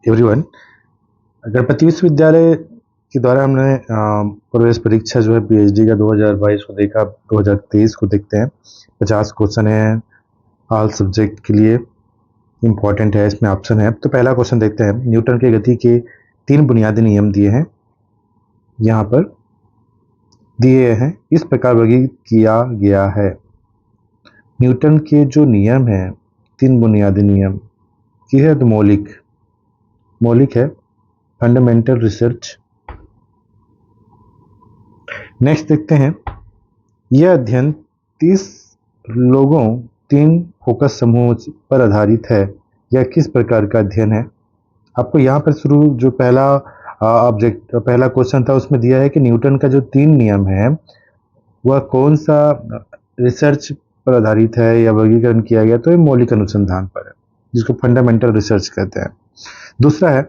Everyone, Ganpati विश्वविद्यालय के द्वारा हमने प्रवेश परीक्षा जो है पीएचडी का 2022 को देखा। 2023 को देखते हैं। 50 क्वेश्चन है ऑल सब्जेक्ट के लिए, इम्पॉर्टेंट है, इसमें ऑप्शन है। तो पहला क्वेश्चन देखते हैं। न्यूटन के गति के 3 बुनियादी नियम दिए हैं, यहाँ पर दिए हैं, इस प्रकार वर्गीकृत किया गया है। न्यूटन के जो नियम हैं, 3 बुनियादी नियम की है, तो मौलिक है, फंडामेंटल रिसर्च। नेक्स्ट देखते हैं। यह अध्ययन 30 लोगों 3 फोकस समूहों पर आधारित है। यह किस प्रकार का अध्ययन है? आपको यहाँ पर शुरू जो पहला क्वेश्चन था उसमें दिया है कि न्यूटन का जो 3 नियम है वह कौन सा रिसर्च पर आधारित है या वर्गीकरण किया गया, तो ये मौलिक अनुसंधान पर है, जिसको फंडामेंटल रिसर्च कहते हैं। दूसरा है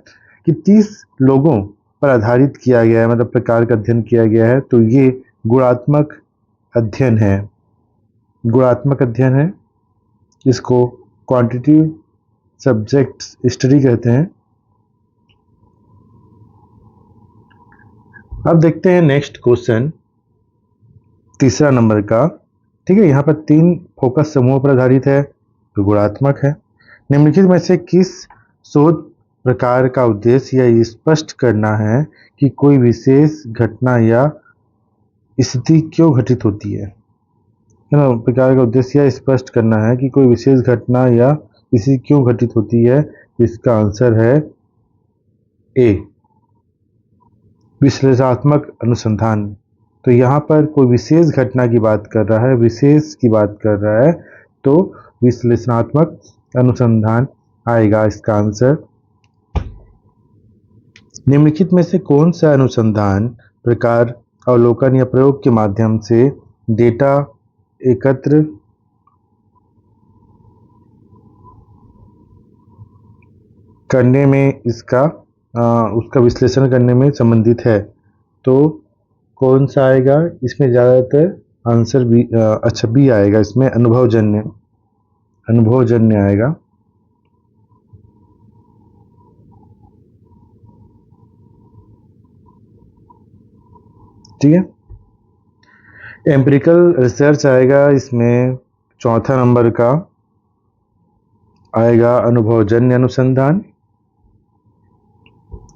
कि 30 लोगों पर आधारित किया गया है, मतलब प्रकार का अध्ययन किया गया है, तो ये गुणात्मक अध्ययन है। इसको क्वांटिटेटिव सब्जेक्ट स्टडी कहते हैं। अब देखते हैं नेक्स्ट क्वेश्चन, तीसरा नंबर का। ठीक है, यहाँ पर 3 फोकस समूहों पर आधारित है, तो गुणात्मक है। निम्नलिखित में से किस शोध प्रकार का उद्देश्य यह स्पष्ट करना है कि कोई विशेष घटना या स्थिति क्यों घटित होती है ना? प्रकार का उद्देश्य यह स्पष्ट करना है कि कोई विशेष घटना या स्थिति क्यों घटित होती है। इसका आंसर है ए, विश्लेषणात्मक अनुसंधान। तो यहाँ पर कोई विशेष घटना की बात कर रहा है, विशेष की बात कर रहा है, तो विश्लेषणात्मक अनुसंधान आएगा इसका आंसर। निम्नलिखित में से कौन सा अनुसंधान प्रकार अवलोकन या प्रयोग के माध्यम से डेटा एकत्र करने में उसका विश्लेषण करने में संबंधित है? तो कौन सा आएगा इसमें? ज़्यादातर आंसर बी आएगा इसमें, अनुभवजन्य आएगा। ठीक है, एम्पिरिकल रिसर्च आएगा इसमें, चौथा नंबर का आएगा अनुभवजन्य अनुसंधान।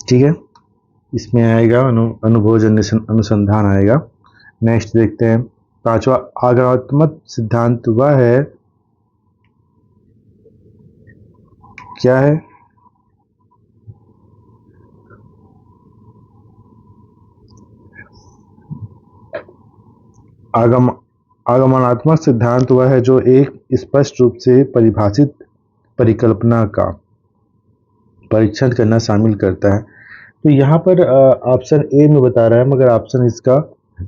ठीक है, इसमें आएगा अनुभवजन्य अनुसंधान आएगा। नेक्स्ट देखते हैं, पांचवा आगमनात्मक सिद्धांत वह है, क्या है? आगमनात्मक सिद्धांत वह है जो एक स्पष्ट रूप से परिभाषित परिकल्पना का परीक्षण करना शामिल करता है। तो यहाँ पर ऑप्शन ए में बता रहा है, मगर ऑप्शन इसका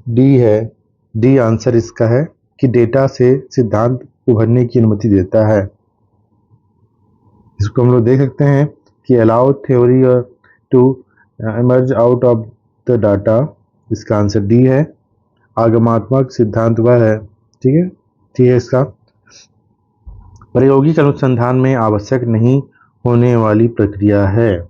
डी है। डी आंसर इसका है कि डेटा से सिद्धांत उभरने की अनुमति देता है। इसको हम लोग देख सकते हैं कि allow theory to emerge out of the data. इसका आंसर डी है, आगमनात्मक सिद्धांत वह है। ठीक है, इसका प्रायोगिक अनुसंधान में आवश्यक नहीं होने वाली प्रक्रिया है।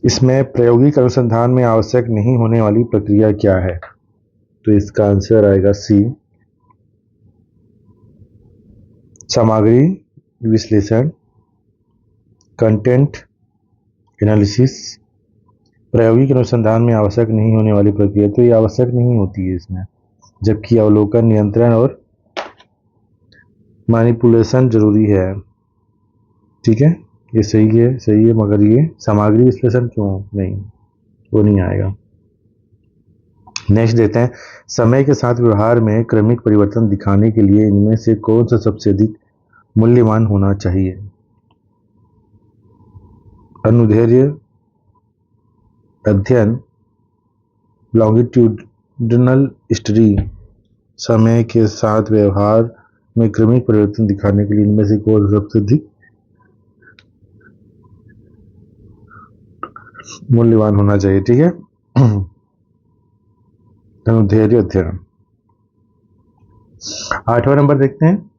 इसमें प्रायोगिक अनुसंधान में आवश्यक नहीं होने वाली प्रक्रिया क्या है? तो इसका आंसर आएगा सी, सामग्री विश्लेषण, कंटेंट एनालिसिस। प्रायोगिक अनुसंधान में आवश्यक नहीं होने वाली प्रक्रिया, तो ये आवश्यक नहीं होती है इसमें, जबकि अवलोकन, नियंत्रण और मैनिपुलेशन जरूरी है। ठीक है, ये सही है, मगर ये सामग्री विश्लेषण क्यों नहीं, वो नहीं आएगा। नेक्स्ट देते हैं, समय के साथ व्यवहार में क्रमिक परिवर्तन दिखाने के लिए इनमें से कौन सा सबसे अधिक मूल्यवान होना चाहिए? अनुदैर्ध्य अध्ययन, लॉन्गिट्यूडिनल स्टडी। समय के साथ व्यवहार में क्रमिक परिवर्तन दिखाने के लिए इनमें से कौन सा सबसे अधिक मूल्यवान होना चाहिए? ठीक है, अनुदैर्ध्य अध्ययन। 8वां नंबर देखते हैं,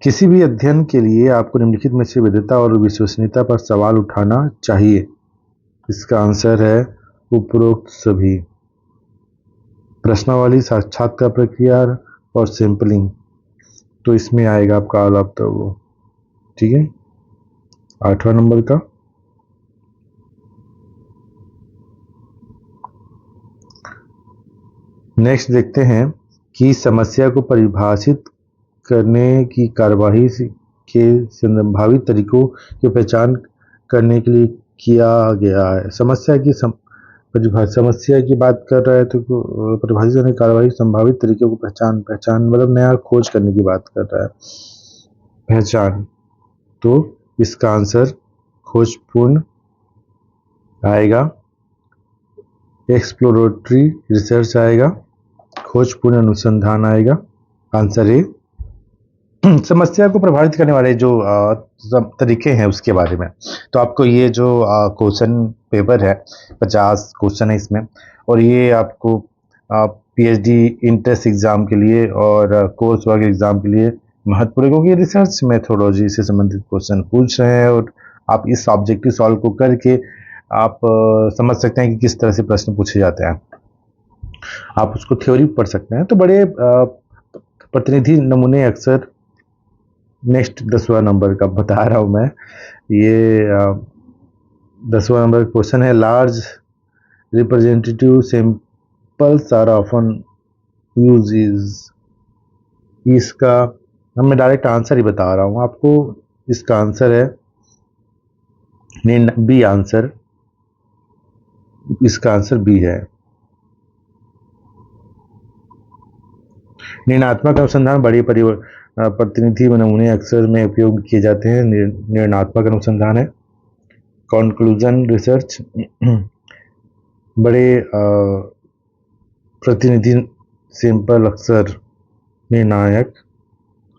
किसी भी अध्ययन के लिए आपको निम्नलिखित में से वैधता और विश्वसनीयता पर सवाल उठाना चाहिए। इसका आंसर है उपरोक्त सभी। प्रश्नावली, साक्षात्कार प्रक्रिया और सैंपलिंग, तो इसमें आएगा आपका ऑल ऑफ द वो। ठीक है, 8वां नंबर का। नेक्स्ट देखते हैं कि समस्या को परिभाषित करने की कार्यवाही के संभावित तरीकों की पहचान करने के लिए किया गया है। समस्या की समस्या की बात कर रहा है तो परिभाषित करने की कार्यवाही संभावित तरीकों को पहचान मतलब नया खोज करने की बात कर रहा है, पहचान। तो इसका आंसर खोजपूर्ण आएगा, एक्सप्लोरेटरी रिसर्च आएगा, खोजपूर्ण अनुसंधान आएगा। Answer A. समस्या को प्रभावित करने वाले जो तरीके हैं उसके बारे में, तो आपको ये जो क्वेश्चन पेपर है 50 क्वेश्चन है इसमें, और ये आपको पीएचडी इंट्रेंस एग्जाम के लिए और कोर्स वर्क एग्जाम के लिए महत्वपूर्ण, क्योंकि रिसर्च मेथोडोलॉजी से संबंधित क्वेश्चन पूछ रहे हैं और आप इस ऑब्जेक्टिव सॉल्व को करके आप समझ सकते हैं कि किस तरह से प्रश्न पूछे जाते हैं। आप उसको थ्योरी पढ़ सकते हैं। तो बड़े प्रतिनिधि नमूने अक्सर, नेक्स्ट 10वां नंबर का बता रहा हूं मैं, ये 10वां नंबर क्वेश्चन है, large representative samples are often uses. इसका मैं डायरेक्ट आंसर ही बता रहा हूं आपको। इसका आंसर है बी आंसर, इसका आंसर बी है। निर्णयात्मक अनुसंधान बड़ी प्रतिनिधि नमूने अक्सर में उपयोग किए जाते हैं। निर्णयात्मक अनुसंधान है। कंक्लूजन रिसर्च बड़े प्रतिनिधि सैंपल अक्सर निर्णायक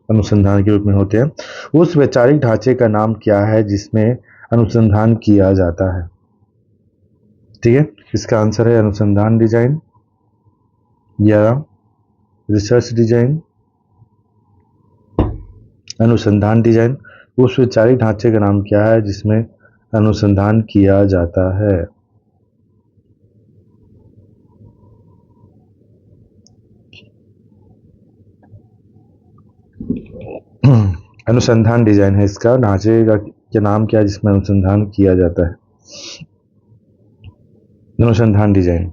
अनुसंधान के रूप में होते हैं। उस वैचारिक ढांचे का नाम क्या है जिसमें अनुसंधान किया जाता है? ठीक है, इसका आंसर है अनुसंधान डिजाइन या रिसर्च डिजाइन। अनुसंधान डिजाइन। उस वैचारिक ढांचे का नाम क्या है जिसमें अनुसंधान किया जाता है? अनुसंधान डिजाइन है इसका। ढांचे का नाम क्या है जिसमें अनुसंधान किया जाता है? अनुसंधान डिजाइन।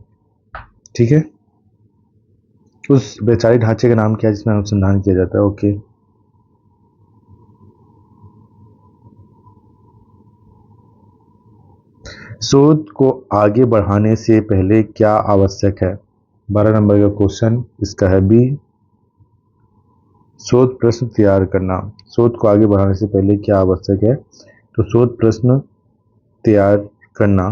ठीक है, उस वैचारिक ढांचे का नाम क्या है जिसमें अनुसंधान किया जाता है? ओके। शोध को आगे बढ़ाने से पहले क्या आवश्यक है? 12 नंबर का क्वेश्चन इसका है बी। शोध प्रश्न तैयार करना। शोध को आगे बढ़ाने से पहले क्या आवश्यक है? तो शोध प्रश्न तैयार करना।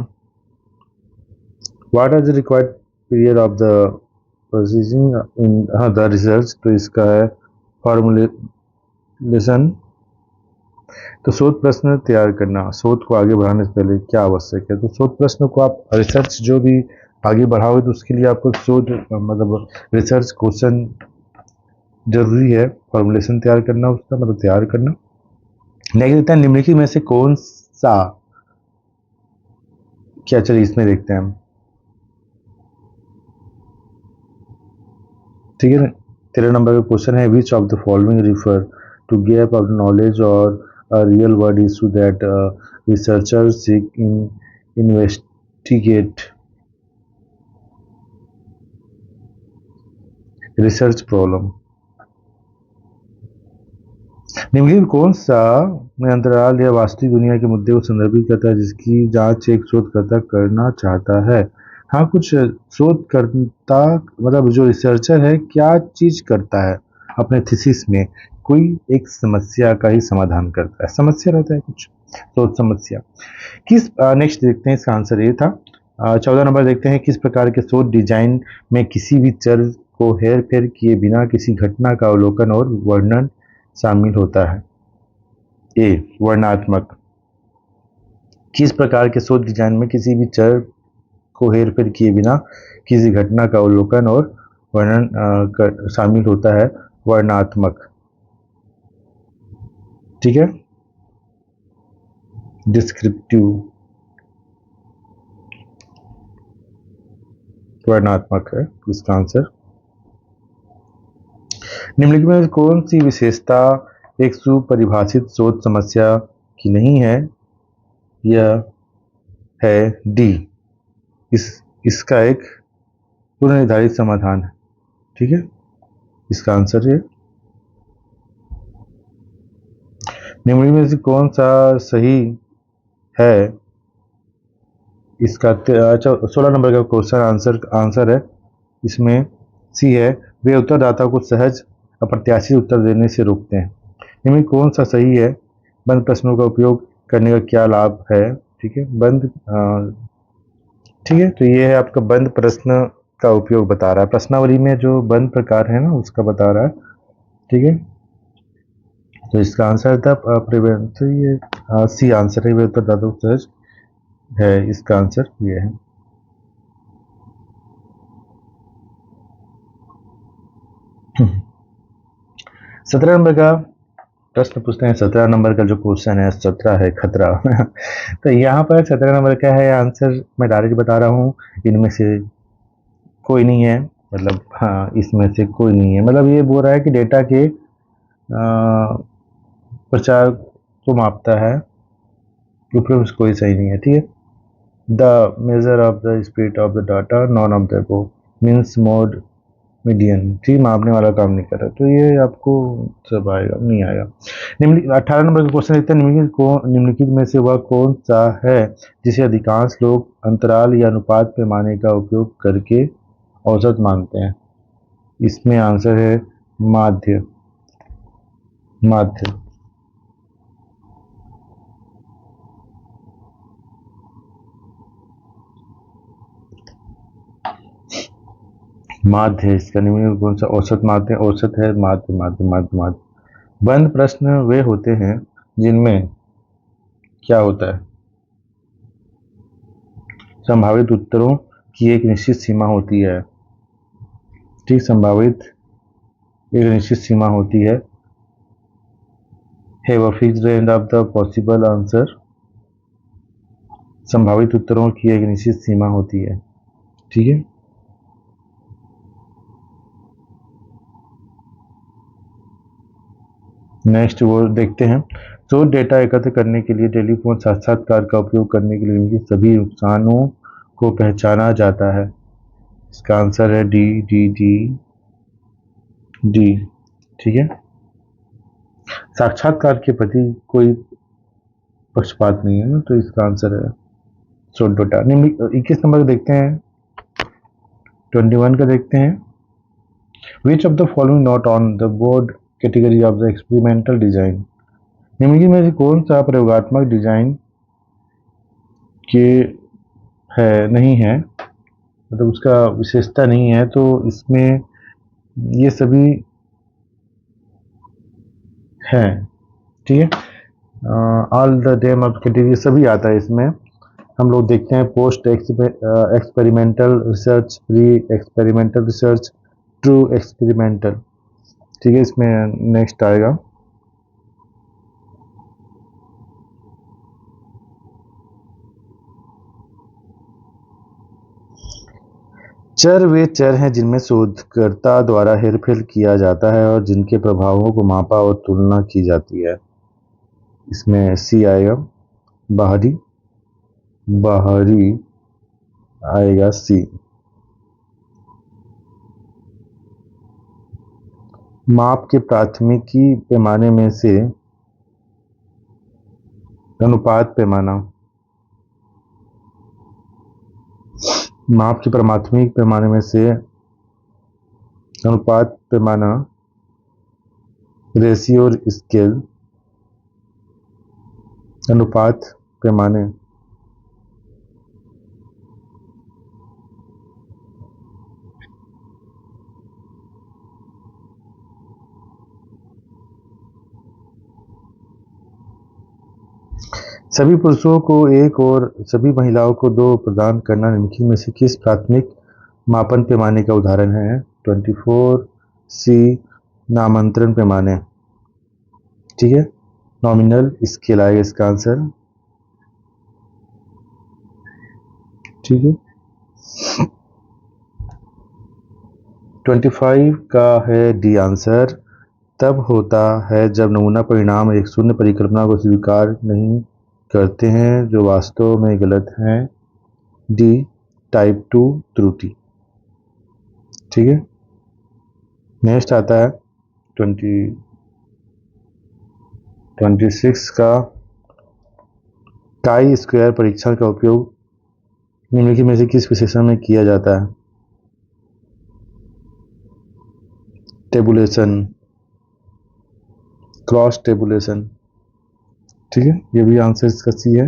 What are the required period of the proceeding in the research, तो इसका है फॉर्मुलेशन। तो शोध प्रश्न तैयार करना, शोध को आगे बढ़ाने से पहले क्या आवश्यक है? तो शोध प्रश्न को आप रिसर्च जो भी आगे बढ़ाओगे तो उसके लिए आपको शोध मतलब रिसर्च क्वेश्चन जरूरी है, फॉर्मुलेशन तैयार करना, उसका मतलब तैयार करना। नेक्स्ट देखते हैं, निम्नलिखित में से कौन सा, क्या चलिए इसमें देखते हैं हम। ठीक है, 13 नंबर का क्वेश्चन है, which of the following refer to gap of knowledge और a real world issue that researchers seek investigate. Research problem. निम्नलिखित कौन सा में अंतराल या वास्तविक दुनिया के मुद्दे को संदर्भित करता है जिसकी जांच एक शोधकर्ता करना चाहता है? हाँ, कुछ शोधकर्ता मतलब जो रिसर्चर है क्या चीज करता है अपने थीसिस में? कोई एक समस्या का ही समाधान करता है। समस्या रहता है कुछ, शोध समस्या। किस नेक्स्ट देखते हैं, इसका आंसर ये था। 14 नंबर देखते हैं, किस प्रकार के शोध डिजाइन में किसी भी चर को हेर फेर किए बिना किसी घटना का अवलोकन और वर्णन शामिल होता है? ए, वर्णात्मक। किस प्रकार के शोध डिजाइन में किसी भी चर को हेर फेर किए बिना किसी घटना का अवलोकन और वर्णन शामिल होता है? वर्णात्मक, ठीक है, डिस्क्रिप्टिव वर्णात्मक है इसका आंसर। निम्नलिखित में कौन सी विशेषता एक सुपरिभाषित शोध समस्या की नहीं है? यह है डी, इसका एक पूर्व निर्धारित समाधान है, ठीक है, इसका आंसर है। निम्नलिखित में से कौन सा सही है? इसका 16 नंबर का क्वेश्चन आंसर है, इसमें सी है, वे उत्तरदाता को सहज अप्रत्याशित उत्तर देने से रोकते हैं। इनमें कौन सा सही है? बंद प्रश्नों का उपयोग करने का क्या लाभ है? ठीक है, ठीक है, तो ये है आपका बंद प्रश्न का उपयोग बता रहा है, प्रश्नावली में जो बंद प्रकार है ना उसका बता रहा है, ठीक है। तो इसका आंसर था तो ये सी आंसर है, वे उत्तरदाता को सहज है, इसका आंसर ये है। सत्रह नंबर का प्रश्न पूछते हैं। 17 नंबर का जो क्वेश्चन है, 17 है खतरा तो यहाँ पर 17 नंबर का है आंसर, मैं डायरेक्ट बता रहा हूँ, इनमें से कोई नहीं है, मतलब हाँ इसमें से कोई नहीं है, मतलब ये बोल रहा है कि डेटा के प्रचार को मापता है, उपयोग कोई सही नहीं है, ठीक है। The measure of the speed of the data, none of the above means mode median, ठीक, मापने वाला काम नहीं कर रहा, तो ये आपको सब आएगा नहीं आएगा। 18 नंबर का क्वेश्चन देखते हैं, निम्नलिखित में से वह कौन सा है जिसे अधिकांश लोग अंतराल या अनुपात पैमाने का उपयोग करके औसत मानते हैं? इसमें आंसर है माध्य। माध्य माध्य इसका निम्नलिखित कौन सा औसत माध्य? औसत है माध्य माध्य माध्य माध्य। बंद प्रश्न वे होते हैं जिनमें क्या होता है? संभावित उत्तरों की एक निश्चित सीमा होती है, ठीक, संभावित एक निश्चित सीमा होती है। Have a fixed range of the possible answer, संभावित उत्तरों की एक निश्चित सीमा होती है, ठीक है। नेक्स्ट वो देखते हैं, तो डेटा एकत्र करने के लिए टेलीफोन साक्षात्कार का उपयोग करने के लिए इनके सभी नुकसानों को पहचाना जाता है। इसका आंसर है डी डी डी डी, ठीक है। साक्षात्कार के प्रति कोई पक्षपात नहीं है ना, तो इसका आंसर है सोडोटा। 21 नंबर देखते हैं, 21 का देखते हैं। विच of the following not on the board category of the experimental design? निम्नलिखित में से कौन सा प्रयोगात्मक डिजाइन के है नहीं है, मतलब उसका विशेषता नहीं है, तो इसमें ये सभी है, ठीक है। All the dame of category सभी आता है इसमें। हम लोग देखते हैं post experimental research, pre experimental research, true experimental, ठीक है, इसमें नेक्स्ट आएगा। चर वे चर हैं जिनमें शोधकर्ता द्वारा हेरफेर किया जाता है और जिनके प्रभावों को मापा और तुलना की जाती है। इसमें सी आएगा, बाहरी, बाहरी आएगा सी। माप के प्राथमिकी पैमाने में से अनुपात पैमाना, माप के प्राथमिक पैमाने में से अनुपात पैमाना, रेशियो स्केल, अनुपात पैमाने। सभी पुरुषों को एक और सभी महिलाओं को दो प्रदान करना निम्नलिखित में से किस प्राथमिक मापन पैमाने का उदाहरण है? 24 सी, नामांतरण पैमाने, ठीक है, नॉमिनल स्केल आएगा इसका आंसर, ठीक है। 25 का है डी आंसर, तब होता है जब नमूना परिणाम एक शून्य परिकल्पना को स्वीकार नहीं करते हैं जो वास्तव में गलत है, डी टाइप 2 त्रुटि, ठीक है। नेक्स्ट आता है 26 का, काई स्क्वायर परीक्षण का उपयोग निम्नलिखित में से किस विश्लेषण में किया जाता है? टेबुलेशन, क्रॉस टेबुलेशन, ठीक है, ये भी आंसर इसका सी है,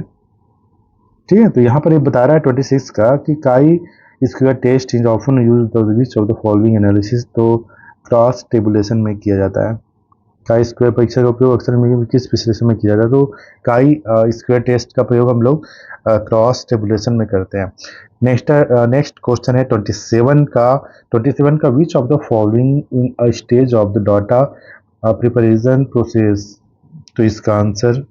ठीक है। तो यहाँ पर ये बता रहा है 26 का कि chi square test is often used for which of the following analysis, तो क्रॉस टेबुलेशन में किया जाता है। काई स्क्वायर परीक्षण का उपयोग अक्सर किस विश्लेषण में किया जाता है? तो काई स्क्वायर टेस्ट का प्रयोग हम लोग क्रॉस टेबुलेशन में करते हैं। नेक्स्ट क्वेश्चन है 27 का विच of the following in a stage of the data preparation process, तो इसका आंसर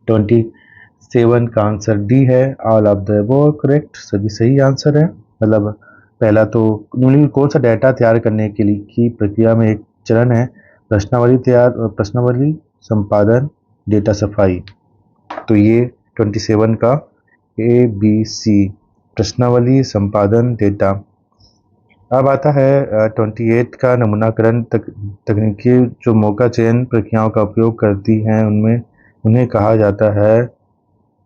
27 का आंसर डी है, all of the above correct, सभी सही आंसर है। मतलब पहला तो कौन सा डाटा तैयार करने के लिए की प्रक्रिया में एक चरण है, प्रश्नावली संपादन, डेटा सफाई, तो ये 27 का ए बी सी, प्रश्नावली संपादन डेटा। अब आता है 28 का, नमूनाकरण तकनीकी जो मौका चयन प्रक्रियाओं का उपयोग करती हैं उनमें उन्हें कहा जाता है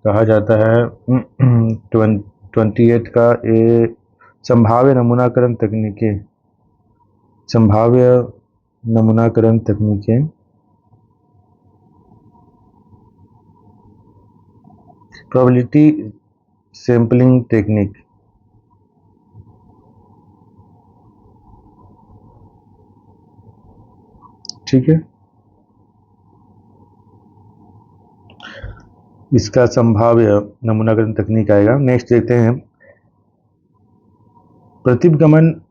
28 का ए संभाव्य नमूनाकरण तकनीकें, संभाव्य नमूनाकरण तकनीकें, प्रोबेबिलिटी सैंपलिंग टेक्निक, ठीक है, इसका संभाव्य नमूनाकरण तकनीक आएगा। नेक्स्ट देखते हैं, प्रतिगमन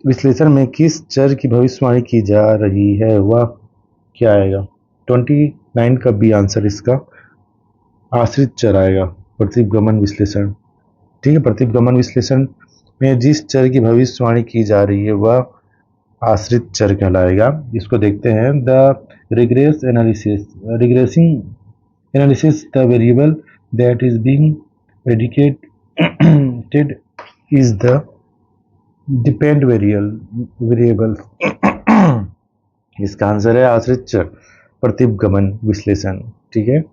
विश्लेषण में किस चर की भविष्यवाणी की जा रही है, वह क्या आएगा? 29 का बी आंसर इसका, आश्रित चर आएगा प्रतिगमन विश्लेषण, ठीक है। प्रतिगमन विश्लेषण में जिस चर की भविष्यवाणी की जा रही है वह आश्रित चर कहलाएगा। इसको देखते हैं, the regressing analysis the variable that is being predicated is the depend variable, इसका आंसर है आश्रित चर प्रतिगमन विश्लेषण, ठीक है।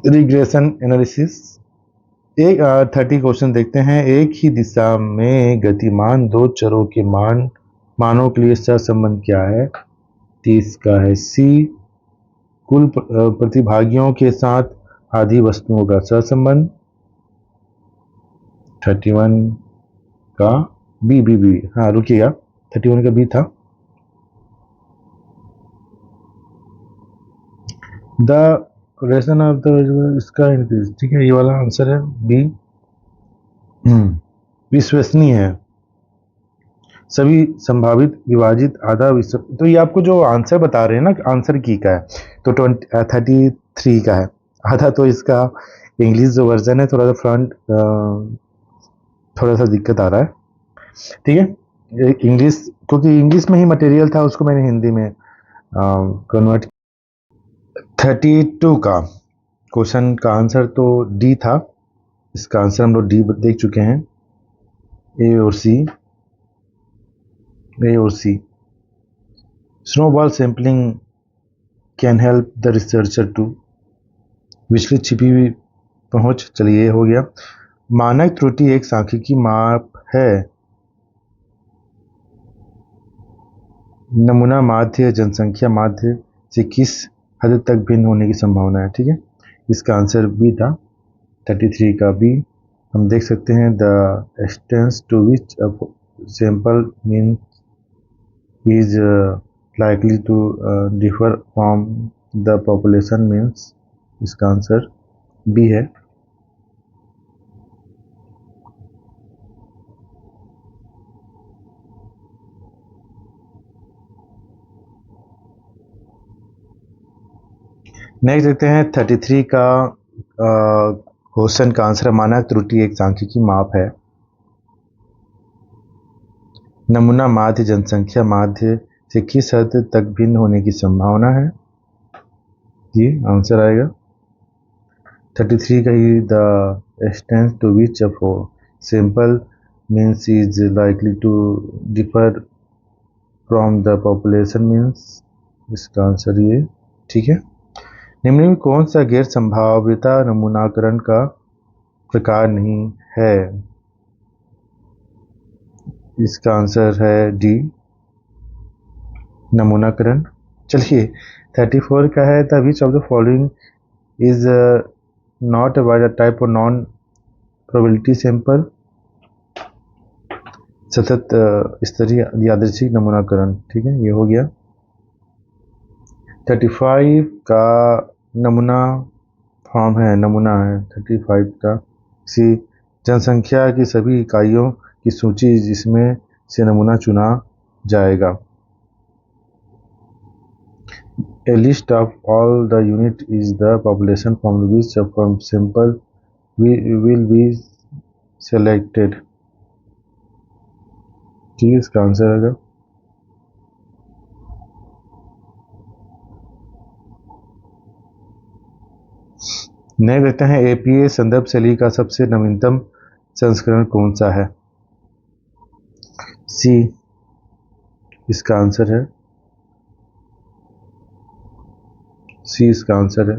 रिग्रेशन एनालिसिस, एक 30 क्वेश्चन देखते हैं, एक ही दिशा में गतिमान दो चरों के मानों के लिए सहसंबंध क्या है? 30 का है सी, कुल प्रतिभागियों के साथ आधी वस्तुओं का सहसंबंध। 31 का बी, हाँ रुकिएगा, 31 का बी था, द रेशन ऑफ द इसका इंक्रीज, ठीक है, ये वाला आंसर है बी। विश्वसनीय है, सभी संभावित विभाजित आधा विश्व, तो ये आपको जो आंसर बता रहे हैं ना, आंसर की का है, तो 33 का है, आधा तो इसका इंग्लिश जो वर्जन है थोड़ा सा फ्रंट थोड़ा सा दिक्कत आ रहा है, ठीक है। इंग्लिश, क्योंकि इंग्लिश में ही मटेरियल था उसको मैंने हिंदी में कन्वर्ट। 32 का क्वेश्चन का आंसर तो डी था, इसका आंसर हम लोग डी देख चुके हैं, ए और C. Snowball sampling can help the researcher to, विचलित छिपी हुई पहुंच, चलिए हो गया। मानक त्रुटि एक सांख्यिकी माप है, नमूना माध्य जनसंख्या माध्य से किस हद तक भिन्न होने की संभावना है, ठीक है, इसका आंसर बी था, 33 का बी। हम देख सकते हैं, the extent to which sample mean is likely to differ from the population means, इसका आंसर बी है। नेक्स्ट देखते हैं 33 का क्वेश्चन का आंसर। मानक त्रुटि एक सांख्यिकी माप है। नमूना माध्य जनसंख्या माध्य से किस हद तक भिन्न होने की संभावना है? ये आंसर आएगा 33 का ही। The extent to which a sample means is likely to differ from the population means, इसका आंसर ये ठीक है। निम्न में कौन सा गैर संभाव्यता नमूनाकरण का प्रकार नहीं है? इसका आंसर है डी, नमूनाकरण। चलिए 34 का है the which of the following is not a type of non probability sample. सतत स्तरीय यादृच्छिक नमूनाकरण, ठीक है, ये हो गया। 35 का नमूना फॉर्म है, नमूना है 35 का। किसी जनसंख्या की सभी इकाइयों की सूची जिसमें से नमूना चुना जाएगा। A list of all the unit is the population from which a sample will be selected। ठीक है, इसका आंसर है। नए देखते हैं एपीए संदर्भ शैली का सबसे नवीनतम संस्करण कौन सा है? सी, इसका आंसर है सी, इसका आंसर है।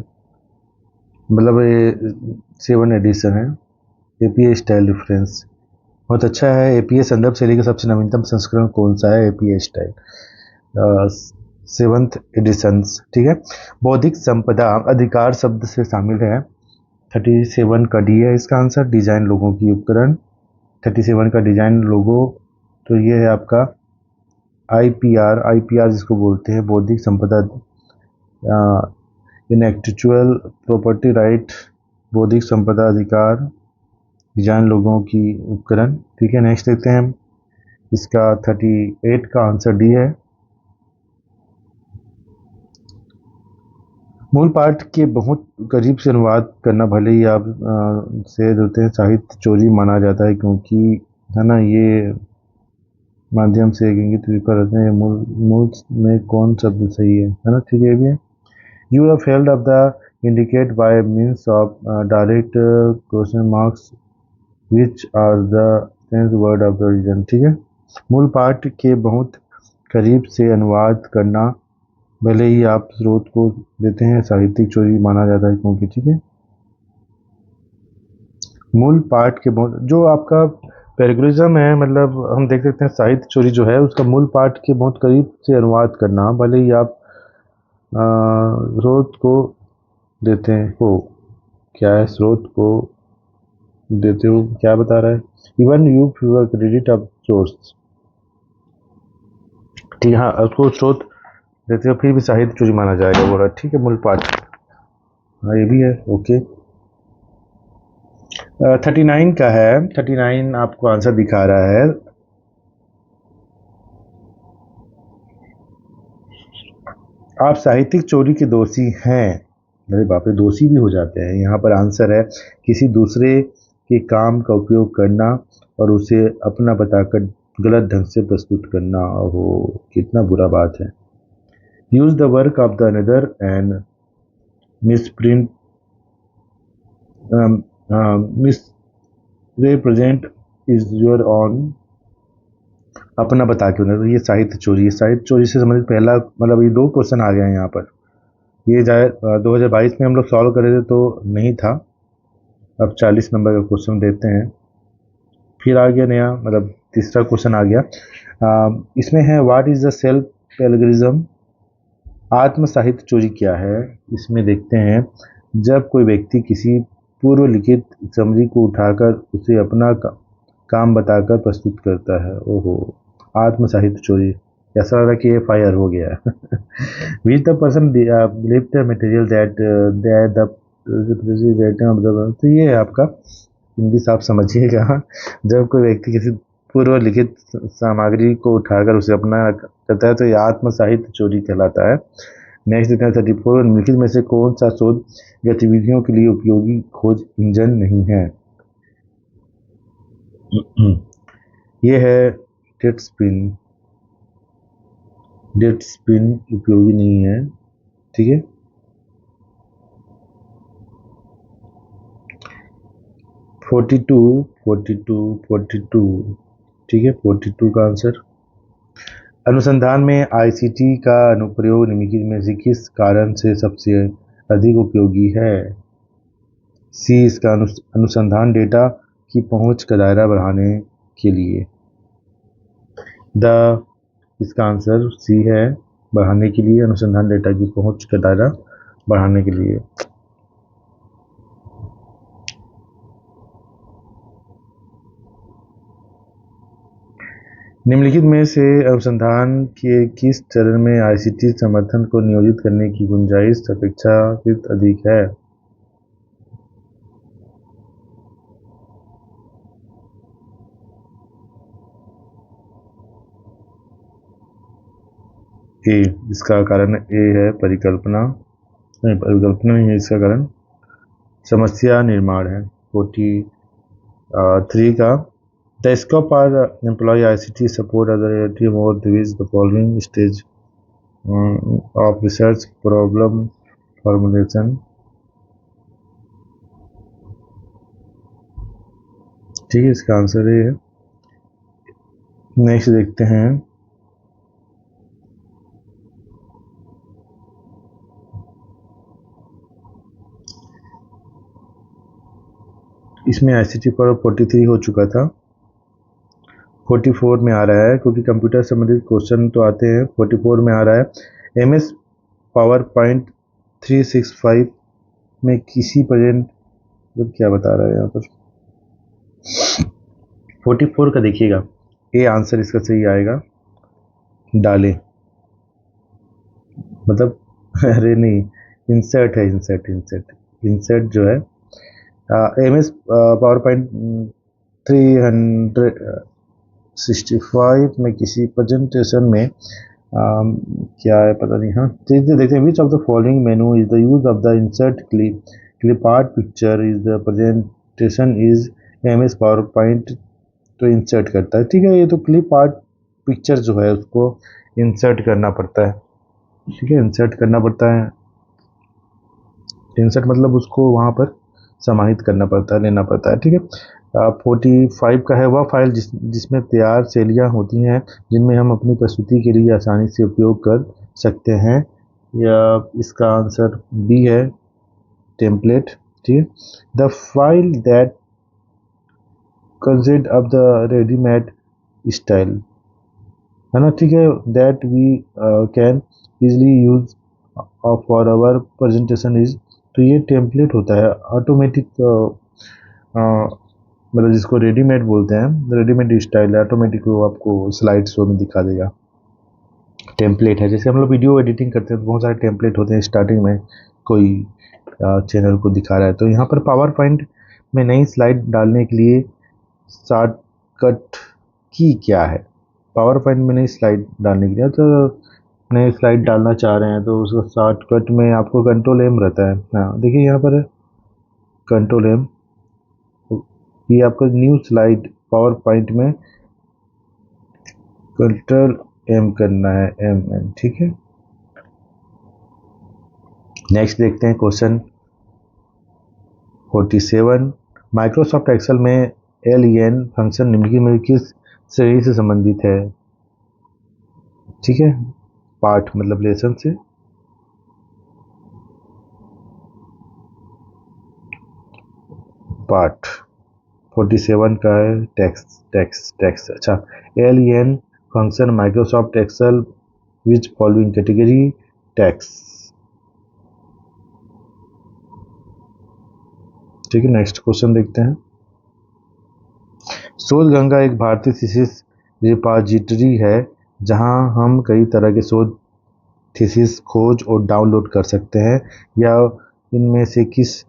मतलब ये 7 एडिशन है। एपीए स्टाइल रेफरेंस बहुत अच्छा है। एपीए संदर्भ शैली का सबसे नवीनतम संस्करण कौन सा है? एपीए स्टाइल 7th एडिशन, ठीक है। बौद्धिक संपदा अधिकार शब्द से शामिल है। 37 का डी है इसका आंसर। डिजाइन लोगों की उपकरण 37 का डिजाइन लोगो, तो ये है आपका आईपीआर। आईपीआर जिसको बोलते हैं बौद्धिक संपदा इंटेलेक्चुअल प्रॉपर्टी राइट, बौद्धिक संपदा अधिकार, डिजाइन लोगों की उपकरण, ठीक है। नेक्स्ट देखते हैं इसका 38 का आंसर डी है। मूल पाठ के बहुत करीब से अनुवाद करना भले ही आप से होते हैं साहित्य चोरी माना जाता है, क्योंकि है ना ये माध्यम से इंगित विफल रहते हैं। मूल में कौन शब्द सही है ना, ठीक है। भी है you have failed of the indicate by means of direct question marks which are the sense word of the reason, ठीक है। मूल पाठ के बहुत करीब से अनुवाद करना भले ही आप स्रोत को देते हैं साहित्यिक चोरी माना जाता है, क्योंकि ठीक है मूल पाठ के बहुत जो आपका पैराग्रिज्म है, मतलब हम देख सकते हैं साहित्य चोरी जो है उसका मूल पाठ के बहुत करीब से अनुवाद करना, भले ही आप स्रोत को देते हो। क्या है स्रोत को देते हो, क्या बता रहा है? Even you fever credit of source, ठीक है। हाँ, उसको स्रोत देते हो फिर भी साहित्य चोरी माना जाएगा, बोला ठीक है मूल पाठ। हाँ ये भी है, ओके। 39 का है। 39 आपको आंसर दिखा रहा है। आप साहित्यिक चोरी के दोषी हैं। अरे बाप रे, दोषी भी हो जाते हैं। यहाँ पर आंसर है किसी दूसरे के काम का उपयोग करना और उसे अपना बताकर गलत ढंग से प्रस्तुत करना। ओहो, कितना बुरा बात है। Use the work of the another and misprint misrepresent is your on. अपना बता के तो ये साहित्य चोरी है। साहित्य चोरी से संबंधित पहला मतलब ये 2 क्वेश्चन आ गए हैं यहाँ पर। ये 2022 में हम लोग सॉल्व करे थे तो नहीं था। अब 40 नंबर का क्वेश्चन देते हैं। फिर आ गया नया, मतलब तीसरा क्वेश्चन आ गया। इसमें है what is the self plagiarism. आत्म साहित्य चोरी क्या है? इसमें देखते हैं जब कोई व्यक्ति किसी पूर्व लिखित समरी को उठाकर उसे अपना काम बताकर प्रस्तुत करता है। ओहो, आत्म साहित्य चोरी। ऐसा लग रहा है कि ये फायर हो गया। Which the person believe the material that the तो ये है आपका हिंदी साफ समझिएगा। जब कोई व्यक्ति किसी पूर्व लिखित सामग्री को उठाकर उसे अपना करता है तो ये आत्म साहित्य चोरी कहलाता है। नेक्स्ट देखते हैं 34, निम्नलिखित में से कौन सा शोध गतिविधियों के लिए उपयोगी खोज इंजन नहीं है? ये है डेड स्पिन। डेड स्पिन उपयोगी नहीं है, ठीक है। 42, ठीक है, 42 का आंसर। अनुसंधान में आईसीटी का अनुप्रयोग निम्नलिखित में से किस कारण से सबसे अधिक उपयोगी है? सी, इसका अनुसंधान डेटा की पहुंच का दायरा बढ़ाने के लिए। इसका आंसर सी है, बढ़ाने के लिए, अनुसंधान डेटा की पहुंच का दायरा बढ़ाने के लिए। निम्नलिखित में से अनुसंधान के किस चरण में आईसीटी समर्थन को नियोजित करने की गुंजाइश अपेक्षाकृत अधिक है? ए, इसका कारण ए है परिकल्पना, नहीं परिकल्पना नहीं है, इसका कारण समस्या निर्माण है। 43 का the scope are employ ICT support other more this the following stage of research problem formulation, ठीक है, इसका आंसर ये है। नेक्स्ट देखते हैं इसमें आईसीटी पर 43 हो चुका था, 44 में आ रहा है, क्योंकि कंप्यूटर संबंधित क्वेश्चन तो आते हैं। 44 में आ रहा है एमएस पावर पॉइंट 365 में किसी प्रेजेंट, मतलब क्या बता रहा है यहाँ पर 44 का देखिएगा, ए आंसर इसका सही आएगा, डाले मतलब अरे नहीं, इंसर्ट है, इंसर्ट जो है एमएस पावर पॉइंट 365 में किसी प्रेजेंटेशन में क्या है पता नहीं। हाँ, देखते हैं विच of the following menu is the use of the insert clip art picture is the presentation is MS power point तो इंसर्ट करता है, ठीक है। ये तो क्लिप आर्ट पिक्चर जो है उसको इंसर्ट करना पड़ता है, ठीक है, इंसर्ट करना पड़ता है। इंसर्ट मतलब उसको वहाँ पर समाहित करना पड़ता है, लेना पड़ता है, ठीक है। 45 का है वह फाइल जिसमें तैयार शैलियाँ होती हैं जिनमें हम अपनी प्रस्तुति के लिए आसानी से उपयोग कर सकते हैं, या इसका आंसर बी है, टेम्पलेट, ठीक है। The file that consist of the readymade style, है ना, ठीक है, that we can easily use for our presentation is, तो ये टेम्पलेट होता है ऑटोमेटिक, मतलब जिसको रेडीमेड बोलते हैं, रेडीमेड स्टाइल है, ऑटोमेटिक वो आपको स्लाइड शो में दिखा देगा। टेम्पलेट है, जैसे हम लोग वीडियो एडिटिंग करते हैं तो बहुत सारे टेम्पलेट होते हैं, स्टार्टिंग में कोई चैनल को दिखा रहा है, तो यहाँ पर पावर पॉइंट में नई स्लाइड डालने के लिए शॉर्टकट की क्या है? पावर पॉइंट में नई स्लाइड डालने के लिए, तो नई स्लाइड डालना चाह रहे हैं तो उसका शॉर्टकट में आपको कंट्रोल एम रहता है। हाँ, देखिए यहाँ पर कंट्रोल एम, ये आपको न्यू स्लाइड पावर पॉइंट में कंट्रोल एम करना है, एम, ठीक है। नेक्स्ट देखते हैं क्वेश्चन 47, माइक्रोसॉफ्ट एक्सेल में एल फंक्शन निम्नलिखित में किस श्रेणी से संबंधित है? ठीक है, पाठ मतलब लेसन से। पाठ 47 का है टेक्स्ट। अच्छा, L function Microsoft Excel which following category text, ठीक है। नेक्स्ट क्वेश्चन देखते हैं, शोध गंगा एक भारतीय थीसिस रिपॉजिटरी है जहां हम कई तरह के शोध थीसिस खोज और डाउनलोड कर सकते हैं, या इनमें से किस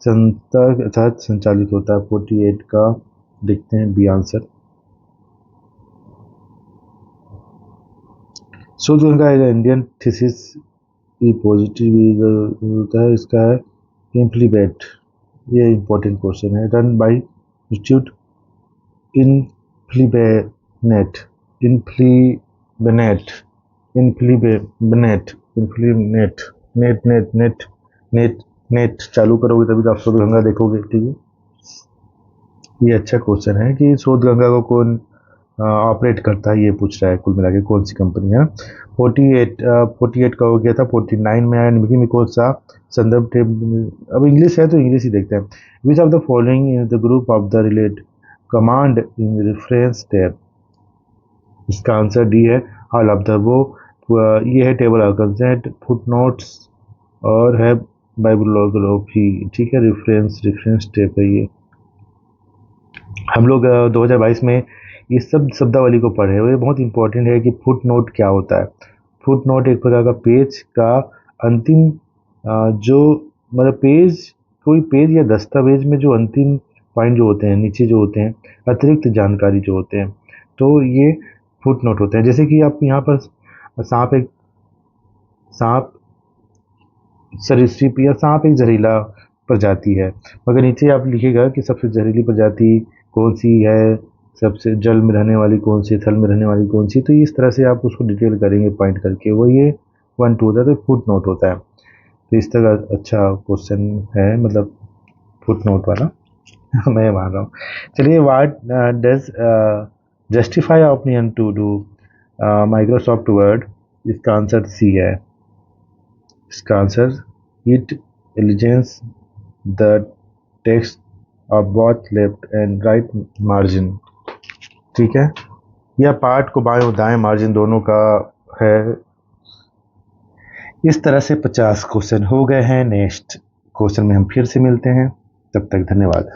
संस्था के तहत संचालित होता है? 48 का देखते हैं बी आंसर। शोध गंगा एक इंडियन थीसिस ई पॉजिटिव होता है, इसका है इम्प्लीबेट। ये इंपॉर्टेंट क्वेश्चन है। Run by institute INFLIBNET INFLIBNET INFLIBNET इनफ्लीनेट net net net net net चालू करोगे तभी तो आप शोध गंगा देखोगे। ठीक है, ये अच्छा क्वेश्चन है कि शोध गंगा को कौन ऑपरेट करता है, ये पूछ रहा है। कुल मिला के कौन सी कंपनी है। 48 का हो गया था। 49 में आया निम्नलिखित में कौन सा संदर्भ टेबल। अब इंग्लिश है तो इंग्लिश ही देखते हैं। विच of the following in the group of the relate command in reference tab. इसका आंसर डी है, ऑल ऑफ द। वो ये है table of consent, foot notes और है बाइबलोग्राफी। ठीक है, रेफरेंस टैब है ये। हम लोग 2022 में इस सब शब्दावली को पढ़े और ये बहुत इंपॉर्टेंट है कि फुट नोट क्या होता है। फुट नोट एक प्रकार का पेज का अंतिम जो मतलब पेज, कोई पेज या दस्तावेज में जो अंतिम पॉइंट जो होते हैं, नीचे जो होते हैं अतिरिक्त जानकारी जो होते हैं, तो ये फुट नोट होते हैं। जैसे कि आप यहाँ पर सांप सरीसृप या सांप एक जहरीला प्रजाति है, मगर नीचे आप लिखिएगा कि सबसे जहरीली प्रजाति कौन सी है, सबसे जल में रहने वाली कौन सी, थल में रहने वाली कौन सी। तो इस तरह से आप उसको डिटेल करेंगे पॉइंट करके, वो ये 1 2 होता है तो फुट नोट होता है। तो इस तरह अच्छा क्वेश्चन है, मतलब फुट नोट वाला मैं मान रहा हूँ। चलिए, what does justify opinion to do Microsoft Word. इसका आंसर सी है। इसका answer it aligns the text of both left and right margin. ठीक है, यह पार्ट को बाएं और दाएं मार्जिन दोनों का है। इस तरह से 50 क्वेश्चन हो गए हैं। नेक्स्ट क्वेश्चन में हम फिर से मिलते हैं, तब तक धन्यवाद।